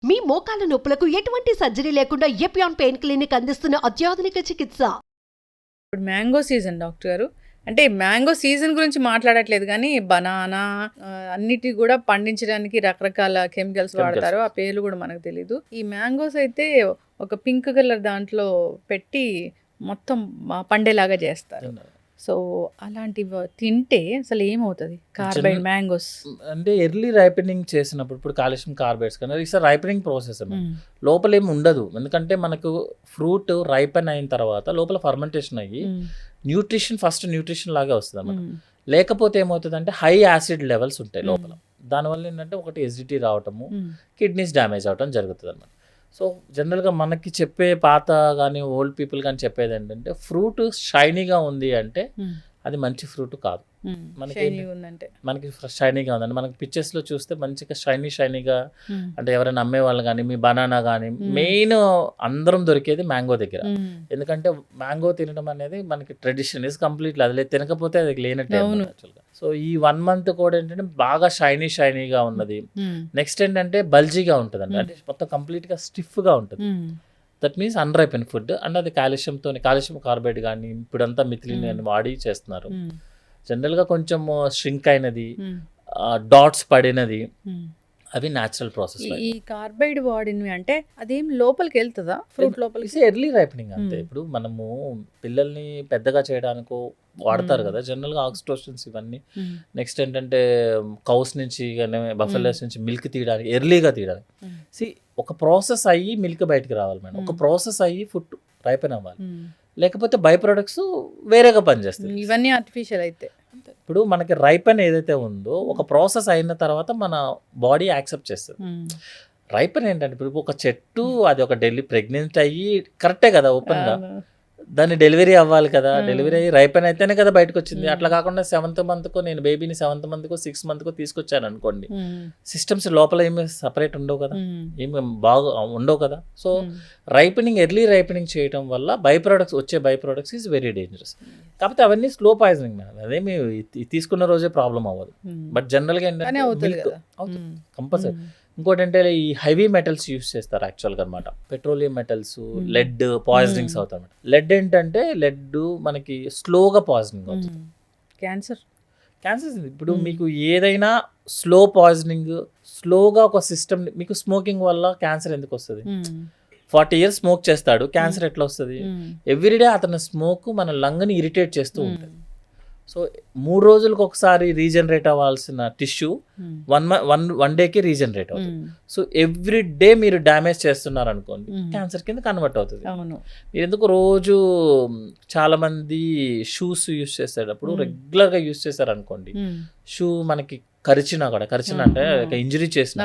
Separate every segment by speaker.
Speaker 1: మీ మోకాల నొప్పులకు ఎటువంటి సర్జరీ లేకుండా ఎపియాన్ పెయిన్ క్లినిక్ అందిస్తున్న అత్యాధునిక చికిత్స.
Speaker 2: ఇప్పుడు మ్యాంగో సీజన్ డాక్టర్ గారు, అంటే మ్యాంగో సీజన్ గురించి మాట్లాడట్లేదు కానీ బనానా అన్నిటి కూడా పండించడానికి రకరకాల కెమికల్స్ వాడతారు, ఆ పేర్లు కూడా మనకు తెలీదు. ఈ మ్యాంగోస్ అయితే ఒక పింక్ కలర్ దాంట్లో పెట్టి మొత్తం పండేలాగా చేస్తారు. సో అలాంటివి తింటే అసలు ఏమవుతుంది? కార్బైడ్ మ్యాంగోస్
Speaker 3: అంటే ఎర్లీ రైపెనింగ్ చేసినప్పుడు ఇప్పుడు కాల్షియం కార్బైడ్స్ కానీ ఇట్స్ రైపెనింగ్ ప్రాసెస్ లోపల ఏమి ఉండదు. ఎందుకంటే మనకు ఫ్రూట్ రైపెన్ అయిన తర్వాత లోపల ఫర్మెంటేషన్ అయ్యి న్యూట్రిషన్ ఫస్ట్ న్యూట్రిషన్ లాగా వస్తుంది అన్నమాట. లేకపోతే ఏమవుతుంది అంటే హై యాసిడ్ లెవెల్స్ ఉంటాయి లోపల. దానివల్ల ఏంటంటే ఒకటి ఎసిడిటీ రావటము, కిడ్నీస్ డ్యామేజ్ అవటం జరుగుతుంది అన్నమాట. సో జనరల్గా మనకి చెప్పే పాత కానీ ఓల్డ్ పీపుల్ కానీ చెప్పేది ఏంటంటే ఫ్రూట్ షైనీగా ఉంది అంటే అది మంచి ఫ్రూట్ కాదు. మనకి షైనీగా ఉందండి. మనకి పిక్చర్స్లో చూస్తే మంచిగా షైనీగా అంటే ఎవరైనా అమ్మే వాళ్ళు కానీ మీ బనానా కానీ మెయిన్ అందరం దొరికేది మ్యాంగో దగ్గర. ఎందుకంటే మ్యాంగో తినడం అనేది మనకి ట్రెడిషన్ ఇస్ కంప్లీట్లీ అది తినకపోతే అది లేనట్టే యాక్చువల్గా. సో ఈ 1 month కూడా ఏంటంటే బాగా షైనీగా ఉన్నది. నెక్స్ట్ ఏంటంటే బల్జీగా ఉంటుంది అండి, అంటే మొత్తం కంప్లీట్గా స్టిఫ్గా ఉంటుంది. దట్ మీన్స్ అన్రైపెన్ ఫుడ్ అండ్ అది కాల్షియం కార్బైడ్ కానీ ఇప్పుడంతా మిథిలిన్ అని వాడి చేస్తున్నారు. జనరల్గా కొంచెం ష్రింక్ అయినది, డాట్స్ పడినది అవి న్యాచురల్ ప్రాసెస్.
Speaker 2: ఈ కార్బైడ్ వాడినవి అంటే అదేం లోపలికి వెళ్తుందా ఫ్రూట్ లోపలికి?
Speaker 3: ఎర్లీ రైపెనింగ్ అంతే. ఇప్పుడు మనము పిల్లల్ని పెద్దగా చేయడానికో వాడతారు కదా జనరల్గా ఆక్సిటోసిన్స్ ఇవన్నీ. నెక్స్ట్ ఏంటంటే కౌస్ నుంచి కానీ బఫెలోస్ నుంచి మిల్క్ తీయడానికి ఎర్లీగా తీయడానికి ఒక ప్రాసెస్ అయ్యి మిల్క్ బయటకు రావాలి మేడం. ఒక ప్రాసెస్ అయ్యి ఫుడ్ రైపెన్ అవ్వాలి, లేకపోతే బై ప్రొడక్ట్స్ వేరేగా పనిచేస్తాయి.
Speaker 2: ఇవన్నీ ఆర్టిఫిషియల్ అయితే
Speaker 3: ఇప్పుడు మనకి రైపెన్ ఏదైతే ఉందో ఒక ప్రాసెస్ అయిన తర్వాత మన బాడీ యాక్సెప్ట్ చేస్తుంది. రైపెన్ ఏంటంటే ఇప్పుడు ఒక చెట్టు అది ఒక ప్రెగ్నెంట్ అయ్యి కరెక్టే కదా ఓపెన్గా దాన్ని డెలివరీ అవ్వాలి కదా, డెలివరీ అయ్యి రైపెన్ అయితేనే కదా బయటకు వచ్చింది. అట్లా కాకుండా 7th month నేను బేబీని 7th month 6th month వచ్చాను అనుకోండి, సిస్టమ్స్ లోపల ఏమి సపరేట్ ఉండవు కదా, ఏమి బాగా ఉండవు కదా. సో రైపెనింగ్ ఎర్లీ రైపెనింగ్ చేయడం వల్ల by products is very dangerous. కాకపోతే అవన్నీ స్లో పాయిజనింగ్ మేడం, అదేమి తీసుకున్న రోజే ప్రాబ్లం అవ్వదు. బట్ జనరల్గా ఏంటంటే అవుతుంది కంపల్సరీ. ఇంకోటి అంటే ఈ హెవీ మెటల్స్ యూస్ చేస్తారు యాక్చువల్గా అనమాట. పెట్రోలియం మెటల్స్, లెడ్ పాయిజనింగ్స్ అవుతాయి అనమాట. లెడ్ ఏంటంటే లెడ్ మనకి స్లోగా పాయిజనింగ్ అవుతుంది.
Speaker 2: క్యాన్సర్
Speaker 3: ఇప్పుడు మీకు ఏదైనా స్లో పాయిజనింగ్ స్లోగా ఒక సిస్టమ్. మీకు స్మోకింగ్ వల్ల క్యాన్సర్ ఎందుకు వస్తుంది? 40 years స్మోక్ చేస్తాడు, క్యాన్సర్ ఎట్లా వస్తుంది? ఎవ్రీడే అతని స్మోక్ మన లంగ్ని ఇరిటేట్ చేస్తూ ఉంటుంది. సో 3 రోజులకు ఒకసారి రీజనరేట్ అవ్వాల్సిన టిష్యూ 1 డేకి రీజనరేట్ అవుతుంది. సో ఎవ్రీ డే మీరు డ్యామేజ్ చేస్తున్నారు అనుకోండి, క్యాన్సర్ కింద కన్వర్ట్ అవుతుంది. మీరు ఎందుకు రోజు చాలా మంది షూస్ యూస్ చేసేటప్పుడు రెగ్యులర్గా యూస్ చేశారు అనుకోండి, షూ మనకి కరిచిన అంటే ఇంజరీ చేసిన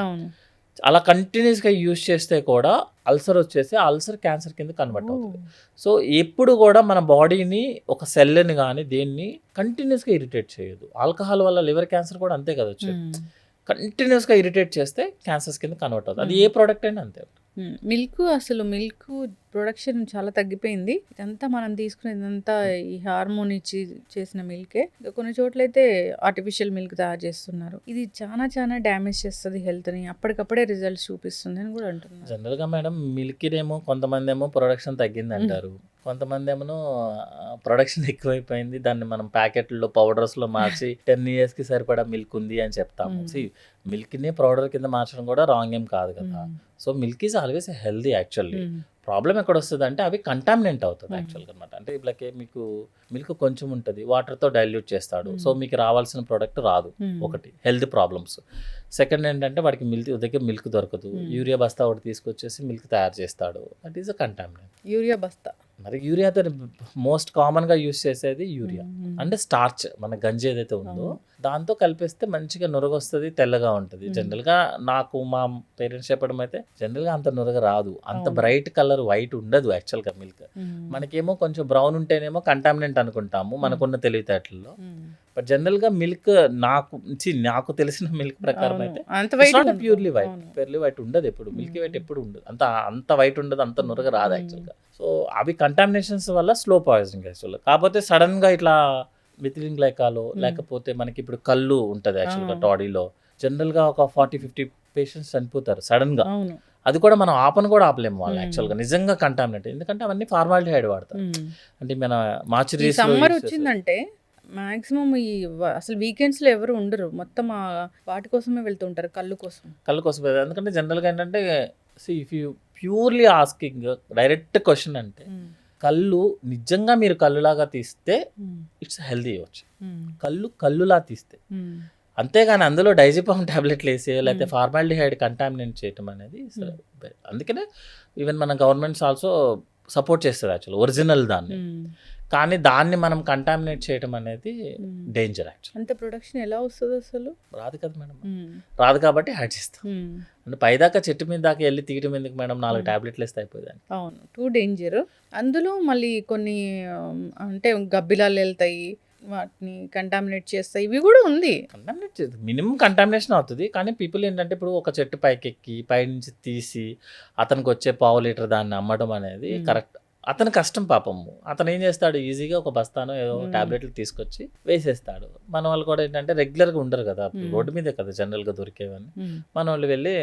Speaker 3: అలా కంటిన్యూస్గా యూజ్ చేస్తే కూడా అల్సర్ వచ్చేసి అల్సర్ క్యాన్సర్ కింద కన్వర్ట్ అవుతుంది. సో ఎప్పుడు కూడా మన బాడీని ఒక సెల్ని కానీ దేన్ని కంటిన్యూస్గా ఇరిటేట్ చేయదు. ఆల్కహాల్ వల్ల లివర్ క్యాన్సర్ కూడా అంతే కదా వచ్చేది. కంటిన్యూస్గా ఇరిటేట్ చేస్తే క్యాన్సర్స్ కింద కన్వర్ట్ అవుతుంది. అది ఏ ప్రోడక్ట్ అయినా అంతే.
Speaker 2: మిల్క్ ప్రొడక్షన్ చాలా తగ్గిపోయింది. ఇదంతా మనం తీసుకునేదంతా ఈ హార్మోన్ ఇచ్చి చేసిన మిల్కే. కొన్ని చోట్ల అయితే ఆర్టిఫిషియల్ మిల్క్ తయారు చేస్తున్నారు. ఇది చాలా డ్యామేజ్ చేస్తుంది హెల్త్ని, అప్పటికప్పుడే రిజల్ట్స్ చూపిస్తుంది అని కూడా అంటున్నారు.
Speaker 3: జనరల్గా మేడం మిల్క్నేమో కొంతమంది ఏమో ప్రొడక్షన్ తగ్గింది అంటారు, కొంతమంది ఏమో ప్రొడక్షన్ ఎక్కువైపోయింది, దాన్ని మనం ప్యాకెట్లో పౌడర్స్లో మార్చి 10 yearsకి సరిపడా మిల్క్ ఉంది అని చెప్తాము. మిల్క్ని పౌడర్ కింద మార్చడం కూడా రాంగ్ ఏం కాదు కదా. So milk is always healthy actually. Problem ఎక్కడ వస్తుంది అంటే అవి కంటామినెంట్ అవుతుంది యాక్చువల్గా అనమాట. అంటే ఇట్లాగే మీకు మిల్క్ కొంచెం ఉంటుంది, వాటర్తో డైల్యూట్ చేస్తాడు, సో మీకు రావాల్సిన ప్రోడక్ట్ రాదు. ఒకటి హెల్త్ ప్రాబ్లమ్స్. సెకండ్ ఏంటంటే వాడికి మిల్క్ దొరకదు, యూరియా బస్తా ఒకటి తీసుకొచ్చేసి మిల్క్ తయారు చేస్తాడు, that is a contaminant.
Speaker 2: Urea బస్తా
Speaker 3: మరి యూరియాతో మోస్ట్ కామన్గా యూస్ చేసేది యూరియా అంటే స్టార్చ్, మన గంజి ఏదైతే ఉందో దాంతో కలిపేస్తే మంచిగా నురగ వస్తుంది, తెల్లగా ఉంటుంది. జనరల్గా నాకు మా పేరెంట్స్ చెప్పడం అయితే జనరల్గా అంత నురగ రాదు, అంత బ్రైట్ కలర్ వైట్ ఉండదు యాక్చువల్గా మిల్క్. మనకేమో కొంచెం బ్రౌన్ ఉంటేనేమో కంటామినెంట్ అనుకుంటాము మనకున్న తెలివితేటల్లో. బట్ జనరల్గా మిల్క్ నాకు తెలిసిన మిల్క్ ప్రకారం అయితే ప్యూర్లీ వైట్ ఉండదు, ఎప్పుడు మిల్కీ వైట్ ఎప్పుడు ఉండదు, అంత వైట్ ఉండదు, అంత నురగ రాదు యాక్చువల్గా. సో అవి కంటామినేషన్స్ వల్ల స్లో పాయిజనింగ్ యాక్చువల్గా. కాకపోతే సడన్గా ఇట్లా మిథిలిన్ గ్లైకాలో లేకపోతే మనకి ఇప్పుడు కళ్ళు ఉంటుంది యాక్చువల్గా బాడీలో, జనరల్గా ఒక 40-50 పేషెంట్స్ చనిపోతారు సడన్గా. అది కూడా మనం కూడా ఆపలేము వాళ్ళు యాక్చువల్గా నిజంగా కంటామినేట్, ఎందుకంటే అవన్నీ ఫార్మాలిటీహైడ్ వాడతారు. అంటే మన మార్చరీస్
Speaker 2: సమ్మర్ వచ్చిందంటే మాక్సిమం అసలు వీకెండ్స్ లో ఎవరు ఉండరు, మొత్తం వాటి కోసమే వెళ్తుంటారు, కళ్ళు కోసం.
Speaker 3: ఎందుకంటే జనరల్గా ఏంటంటే if you purely asking direct question అంటే కళ్ళు నిజంగా మీరు కళ్ళులాగా తీస్తే ఇట్స్ హెల్దీ అవ్వచ్చు, కళ్ళులా తీస్తే. అంతేగాని అందులో డైజిపామ్ టాబ్లెట్లు వేసి లేకపోతే ఫార్మాలిటీహైడ్ కంటామినేట్ చేయటం అనేది అందుకనే ఈవెన్ మన గవర్నమెంట్స్ ఆల్సో సపోర్ట్ చేస్తుంది యాక్చువల్ ఒరిజినల్ దాన్ని. కానీ దాన్ని మనం కంటామినేట్ చేయడం అనేది డేంజర్ యాక్చువల్.
Speaker 2: అంత ప్రొడక్షన్ ఎలా వస్తుంది అసలు?
Speaker 3: రాదు కదా మేడం, రాదు కాబట్టి యాడ్ చేస్తాం. అంటే పైదాకా చెట్టు మీద దాకా వెళ్ళి తీయడం ఎందుకు మేడం, 4 టాబ్లెట్లు వేస్తే అయిపోయింది.
Speaker 2: అవును, టూ డేంజర్. అందులో మళ్ళీ కొన్ని అంటే గబ్బిలాలు వెళ్తాయి, వాటిని కంటామినేట్ చేస్తాయి, ఇవి కూడా ఉంది.
Speaker 3: కంటామినేట్ మినిమం కంటామినేషన్ అవుతుంది. కానీ పీపుల్ ఏంటంటే ఇప్పుడు ఒక చెట్టు పైకెక్కి పైనుంచి తీసి అతనికి వచ్చే 1/2 లీటర్ దాన్ని అమ్మడం అనేది కరెక్ట్. అతను కష్టం పాపము. అతను ఏం చేస్తాడు, ఈజీగా ఒక బస్తాను ఏదో టాబ్లెట్లు తీసుకొచ్చి వేసేస్తాడు. మన వాళ్ళు కూడా ఏంటంటే రెగ్యులర్గా ఉండరు కదా, రోడ్డు మీదే కదా జనరల్గా దొరికేవని, మన వాళ్ళు వెళ్ళి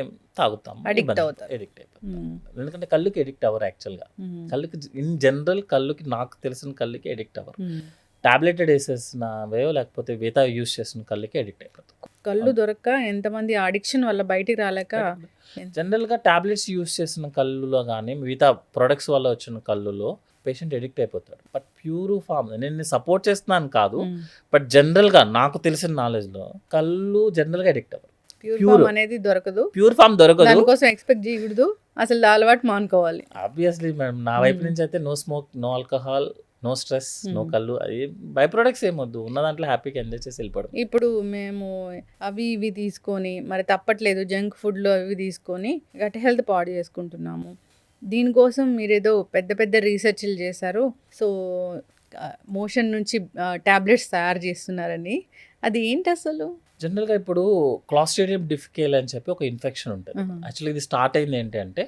Speaker 3: తాగుతాం, ఎడిక్ట్ అయిపోతాం. ఎందుకంటే కళ్ళుకి ఎడిక్ట్ అవ్వరు యాక్చువల్గా. కళ్ళుకి ఇన్ జనరల్ కళ్ళుకి, నాకు తెలిసిన కళ్ళుకి ఎడిక్ట్ అవ్వరు. టాబ్లెటెడ్ వేసేసినవో లేకపోతే మిగతా యూస్ చేసిన కళ్ళకి ఎడిక్ట్ అయిపోతాం.
Speaker 2: కళ్ళు దొరక్క ఎంతమంది అడిక్షన్ వల్ల బయటికి రాలేక
Speaker 3: జనరల్గా టాబ్లెట్స్ యూస్ చేసిన కళ్ళులో కానీ మిగతా ప్రొడక్ట్స్ వల్ల వచ్చిన కళ్ళులో పేషెంట్ ఎడిక్ట్ అయిపోతాడు. బట్ ప్యూర్ ఫామ్ నేను సపోర్ట్ చేస్తున్నాను కాదు, బట్ జనరల్గా నాకు తెలిసిన నాలెడ్జ్లో కళ్ళు జనరల్గా ఎడిక్ట్ అవ్వరు.
Speaker 2: ప్యూర్ అనేది దొరకదు,
Speaker 3: ప్యూర్ ఫామ్ దొరకదు,
Speaker 2: దానికోసం ఎక్స్పెక్ట్ చేయకూడదు, అసలు అలవాటు మానుకోవాలి.
Speaker 3: ఆబ్వియస్లీ మేడం, నా వైపు నుంచి అయితే no smoke, no alcohol, no stress, no కళ్ళు, అది బై ప్రొడక్ట్స్ ఏమొద్దు, ఉన్న దాంట్లో హ్యాపీగా ఎంజాయ్ చేసి వెళ్ళిపోవడం.
Speaker 2: ఇప్పుడు మేము అవి ఇవి తీసుకొని మరి తప్పట్లేదు, జంక్ ఫుడ్లో అవి తీసుకొని గట్ హెల్త్ పాడు చేసుకుంటున్నాము. దీనికోసం మీరేదో పెద్ద పెద్ద రీసెర్చ్లు చేశారు, సో మోషన్ నుంచి టాబ్లెట్స్ తయారు చేస్తున్నారని, అది ఏంటి అసలు?
Speaker 3: జనరల్గా ఇప్పుడు క్లాస్ట్రిడియం డిఫికల్ అని చెప్పి ఒక ఇన్ఫెక్షన్ ఉంటుంది. యాక్చువల్లీ ఇది స్టార్ట్ అయింది ఏంటి అంటే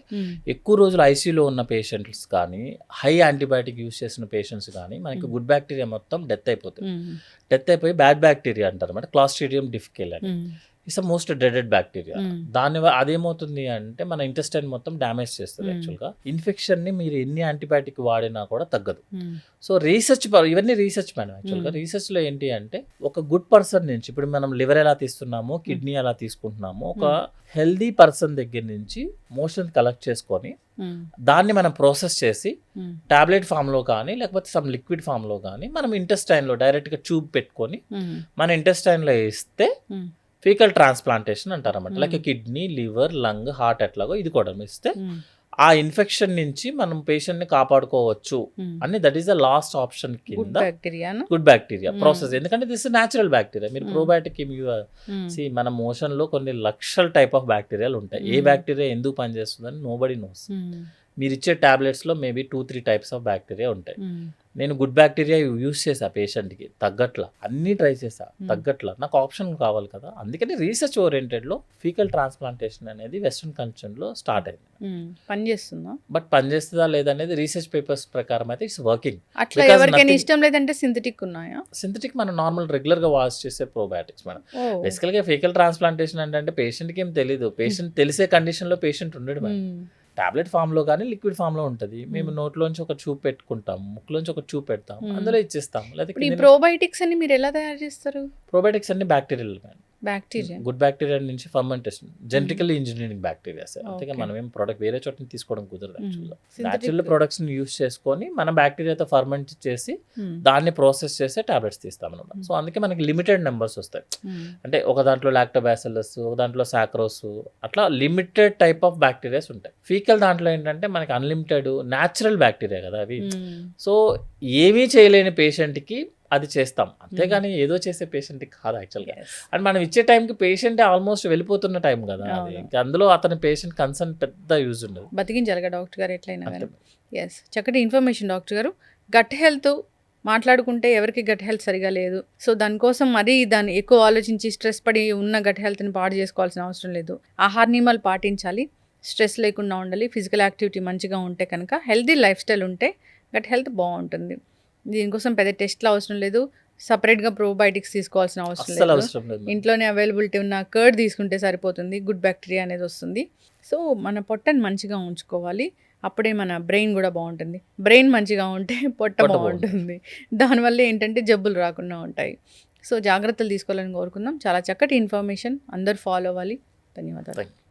Speaker 3: ఎక్కువ రోజులు ఐసీయూలో ఉన్న పేషెంట్స్ కానీ, హై యాంటీబయాటిక్ యూస్ చేసిన పేషెంట్స్ కానీ మనకి గుడ్ బ్యాక్టీరియా మొత్తం డెత్ అయిపోతుంది. డెత్ అయిపోయి బ్యాడ్ బ్యాక్టీరియా అంటారు అన్నమాట, క్లాస్ట్రిడియం డిఫికల్ అని. It's most dreaded bacteria. దాని అదేమవుతుంది అంటే మన ఇంటెస్టైన్ మొత్తం డ్యామేజ్ చేస్తుంది. యాక్చువల్గా ఇన్ఫెక్షన్ని మీరు ఎన్ని యాంటీబయాటిక్ వాడినా కూడా తగ్గదు. సో రీసెర్చ్, ఇవన్నీ రీసెర్చ్ మేడం. యాక్చువల్గా రీసెర్చ్లో ఏంటి అంటే ఒక గుడ్ పర్సన్ నుంచి, ఇప్పుడు మనం లివర్ ఎలా తీస్తున్నామో, కిడ్నీ ఎలా తీసుకుంటున్నామో, ఒక హెల్దీ పర్సన్ దగ్గర నుంచి మోషన్ కలెక్ట్ చేసుకొని దాన్ని మనం ప్రాసెస్ చేసి టాబ్లెట్ ఫామ్లో కానీ లేకపోతే సమ్ లిక్విడ్ ఫామ్లో కానీ మనం ఇంటెస్టైన్లో డైరెక్ట్గా ట్యూబ్ పెట్టుకొని మన ఇంటెస్టైన్లో ఇస్తే ఫీకల్ ట్రాన్స్ప్లాంటేషన్ అంటారు అన్నమాట. Like kidney, liver, lung, heart ఎట్లాగో ఇది కూడా ఇస్తే ఆ ఇన్ఫెక్షన్ నుంచి మనం పేషెంట్ ని కాపాడుకోవచ్చు అని, that is the last option కింద గుడ్ బ్యాక్టీరియా ప్రాసెస్. ఎందుకంటే దిస్ న్యాచురల్ బ్యాక్టీరియా. మీరు ప్రోబయాటిక్ మన మోషన్ లో కొన్ని లక్షల టైప్ ఆఫ్ బ్యాక్టీరియాలు ఉంటాయి. ఏ బ్యాక్టీరియా ఎందుకు పనిచేస్తుందని నోబడీ నోస్. మీరు ఇచ్చే టాబ్లెట్స్లో మేబీ 2-3 టైప్స్ ఆఫ్ బ్యాక్టీరియా ఉంటాయి. నేను గుడ్ బ్యాక్టీరియా యూస్ చేసా పేషెంట్కి, తగ్గట్లా, అన్నీ ట్రై చేసా, తగ్గట్లా. నాకు ఆప్షన్ కావాలి కదా, అందుకని రీసెర్చ్ ఓరియంటెడ్లో ఫీకల్ ట్రాన్స్ప్లాంటేషన్ అనేది వెస్ట్రన్ కల్చర్లో స్టార్ట్ అయింది.
Speaker 2: పనిచేస్తుందా? బట్
Speaker 3: పనిచేస్తుందా లేదనేది రీసెర్చ్ పేపర్స్ ప్రకారం అయితే ఇట్స్ వర్కింగ్.
Speaker 2: అట్లా ఎవరికైనా ఇష్టం లేదంటే సింథటిక్ ఉన్నాయా?
Speaker 3: సింథటిక్ మనం నార్మల్ రెగ్యులర్గా వాష్ చేసే ప్రోబయాటిక్స్ మేడం. బేసికల్గా ఫీకల్ ట్రాన్స్ప్లాంటేషన్ అంటే పేషెంట్కి ఏం తెలీదు, పేషెంట్ తెలిసే కండిషన్లో పేషెంట్ ఉండడు మేడం. టాబ్లెట్ ఫామ్లో కానీ లిక్విడ్ ఫామ్లో ఉంటుంది. మేము నోట్లోంచి ఒక ట్యూబ్ పెట్టుకుంటాం, ముక్కులోంచి ఒక ట్యూబ్ పెడతాం, అందులో ఇచ్చేస్తాం.
Speaker 2: లేకపోతే ప్రోబయోటిక్స్ అని మీరు ఎలా తయారు చేస్తారు?
Speaker 3: ప్రోబయోటిక్స్ అన్ని బ్యాక్టీరియల్,
Speaker 2: బ్యాక్టీరియా,
Speaker 3: గుడ్ బ్యాక్టీరియా నుంచి ఫర్మెంటేషన్, జెనెటికల్లీ ఇంజనీరింగ్ బ్యాక్టీరియాస్. అంతేగా మనం ఏం ప్రోడక్ట్ వేరే చోట తీసుకోవడం కుదరదు. యాక్చువల్గా న్యాచురల్ ప్రొడక్ట్స్ ని యూస్ చేసుకొని మనం బ్యాక్టీరియాతో ఫర్మెంట్ చేసి దాన్ని ప్రాసెస్ చేసి టాబ్లెట్స్ తీస్తాం అనమాట. సో అందుకే మనకి లిమిటెడ్ నెంబర్స్ వస్తాయి. అంటే ఒక దాంట్లో లాక్టోబాసిల్లస్, ఒక దాంట్లో సాక్రోస్, అట్లా లిమిటెడ్ టైప్ ఆఫ్ బ్యాక్టీరియాస్ ఉంటాయి. ఫీకల్ దాంట్లో ఏంటంటే మనకి అన్లిమిటెడ్ న్యాచురల్ బ్యాక్టీరియా కదా అవి. సో ఏమీ చేయలేని పేషెంట్కి అది చేస్తాం, అంతేగాని ఏదో చేసే పేషెంట్కి కాదు యాక్చువల్గా. అండ్ మనం ఇచ్చే టైంకి పేషెంట్ ఆల్మోస్ట్ వెళ్ళిపోతున్న టైం కదా, అందులో అతని పేషెంట్ కన్సర్న్ పెద్ద యూజ్ ఉండదు.
Speaker 2: బతికించాలిగా డాక్టర్ గారు ఎట్లయినా. ఎస్, చక్కటి ఇన్ఫర్మేషన్ డాక్టర్ గారు. గట్ హెల్త్ మాట్లాడుకుంటే ఎవరికి గట్ హెల్త్ సరిగా లేదు, సో దానికోసం మరీ దాన్ని ఎక్కువ ఆలోచించి స్ట్రెస్ పడి ఉన్న గట్ హెల్త్ని పాడు చేసుకోవాల్సిన అవసరం లేదు. ఆహార నియమాలు పాటించాలి, స్ట్రెస్ లేకుండా ఉండాలి, ఫిజికల్ యాక్టివిటీ మంచిగా ఉంటే కనుక, హెల్తీ లైఫ్ స్టైల్ ఉంటే గట్ హెల్త్ బాగుంటుంది. దీనికోసం పెద్ద టెస్ట్లు అవసరం లేదు, సపరేట్గా ప్రోబయోటిక్స్ తీసుకోవాల్సిన అవసరం
Speaker 3: అస్సలు
Speaker 2: లేదు.
Speaker 3: అవసరం లేదు మేడం.
Speaker 2: ఇంట్లోనే అవైలబిలిటీ ఉన్న కర్డ్ తీసుకుంటే సరిపోతుంది. గుడ్ బ్యాక్టీరియా అనేది వస్తుంది. సో మన పొట్టని మంచిగా ఉంచుకోవాలి. అప్పుడే మన బ్రెయిన్ కూడా బాగుంటుంది. బ్రెయిన్ మంచిగా ఉంటే పొట్ట
Speaker 3: పొట్ట
Speaker 2: బాగుంటుంది. దానివల్ల ఏంటంటే జబ్బులు రాకుండా ఉంటాయి. సో జాగ్రత్తలు తీసుకోవాలని కోరుకుందాం. చాలా చక్కటి ఇన్ఫర్మేషన్ అందరూ ఫాలో అవ్వాలి. ధన్యవాదాలు.
Speaker 3: Thank you.